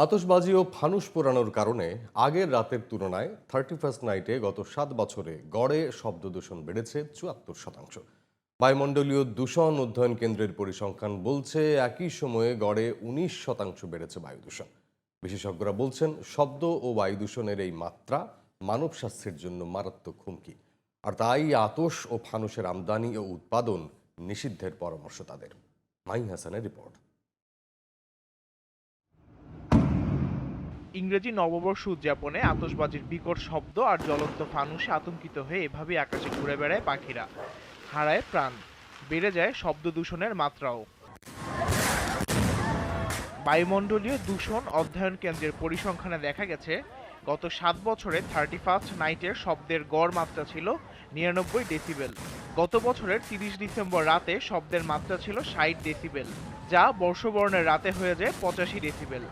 আতশবাজি ও ফানুস পোড়ানোর কারণে আগের রাতের তুলনায় 31st নাইটে গত 7 বছরে গড়ে শব্দ দূষণ বেড়েছে 74%। বায়ুমণ্ডলীয় দূষণ অধ্যয়ন কেন্দ্রের পরিসংখ্যান বলছে একই সময়ে গড়ে 19% বেড়েছে বায়ু দূষণ। বিশেষজ্ঞরা বলছেন শব্দ ও বায়ু দূষণের এই মাত্রা মানব স্বাস্থ্যের জন্য মারাত্মক হুমকি, আর তাই আতশ ও ফানুসের আমদানি ও উৎপাদন নিষিদ্ধের পরামর্শ তাদের। মাই হাসানের রিপোর্ট। ইংরেজি নববর্ষ উদযাপনে আতশবাজির বিকট শব্দ আর জ্বলন্ত ফানুসে আতঙ্কিত হয়ে এভাবেই আকাশে ঘুরে বেড়ায় পাখিরা, হারায় প্রাণ, বেড়ে যায় শব্দ দূষণের মাত্রাও। বায়ুমণ্ডলীয় দূষণ অধ্যয়ন কেন্দ্রের পরিসংখ্যানে দেখা গেছে গত 7 বছরে 31st নাইটের শব্দের গড় মাত্রা ছিল 99 ডেসিবেল। গত বছরের 30 ডিসেম্বর রাতে শব্দের মাত্রা ছিল 60 ডেসিবেল, যা বর্ষবরণের রাতে হয়ে যায় 85 ডেসিবেল।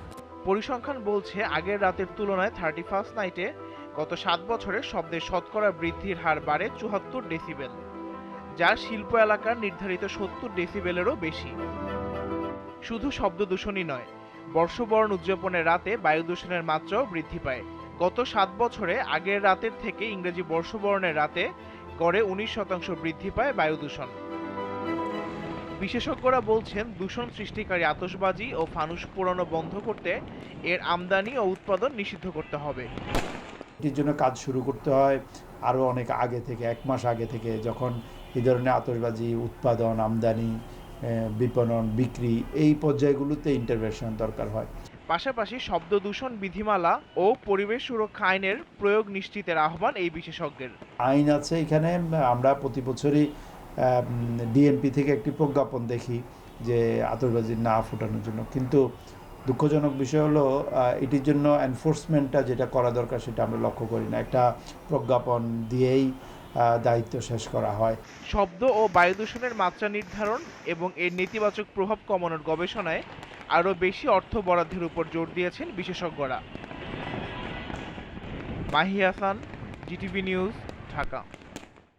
পরিসংখ্যান বলছে আগের রাতের তুলনায় 31st নাইটে গত 7 বছরে শব্দের শতকরা বৃদ্ধির হার বাড়ে 74 ডেসিবেল, যা শিল্প এলাকার নির্ধারিত 70 ডেসিবেলেরও বেশি। শুধু শব্দ দূষণই নয়, বর্ষবরণ উদযাপনের রাতে বায়ু দূষণের মাত্রাও বৃদ্ধি পায়। গত 7 বছরে আগের রাতের থেকে ইংরেজি বর্ষবরণের রাতে গড়ে 19% বৃদ্ধি পায় বায়ু দূষণ। বিশেষজ্ঞরা বলছেন দূষণ সৃষ্টিকারী আতশবাজি ও ফানুস পোড়ানো বন্ধ করতে এর আমদানি ও উৎপাদন নিষিদ্ধ করতে হবে। এটির জন্য কাজ শুরু করতে হয় আরও অনেক আগে থেকে, 1 মাস আগে থেকে, যখন এই ধরনের আতশবাজি উৎপাদন, আমদানি, বিপণন, বিক্রি এই পর্যায়গুলোতে ইন্টারভেনশন দরকার হয়। পাশাপাশি শব্দ দূষণ বিধিমালা ও পরিবেশ সুরক্ষা আইনের প্রয়োগ নিশ্চিতের আহ্বান এই বিশেষজ্ঞের। আইন আছে এখানে, আমরা প্রতি বছরই ডিএমপি থেকে একটি প্রজ্ঞাপন দেখি যে আতশবাজি না ফোটানোর জন্য, কিন্তু দুঃখজনক বিষয় হলো এটির জন্য এনফোর্সমেন্টটা যেটা করা দরকার সেটা আমরা লক্ষ্য করি না। একটা প্রজ্ঞাপন দিয়েই দায়িত্ব শেষ করা হয়। শব্দ ও বায়ু দূষণের মাত্রা নির্ধারণ এবং এর নেতিবাচক প্রভাব কমানোর গবেষণায় আরও বেশি অর্থ বরাদ্দের উপর জোর দিয়েছেন বিশেষজ্ঞরা। Mahi Hasan, GTV news, Dhaka.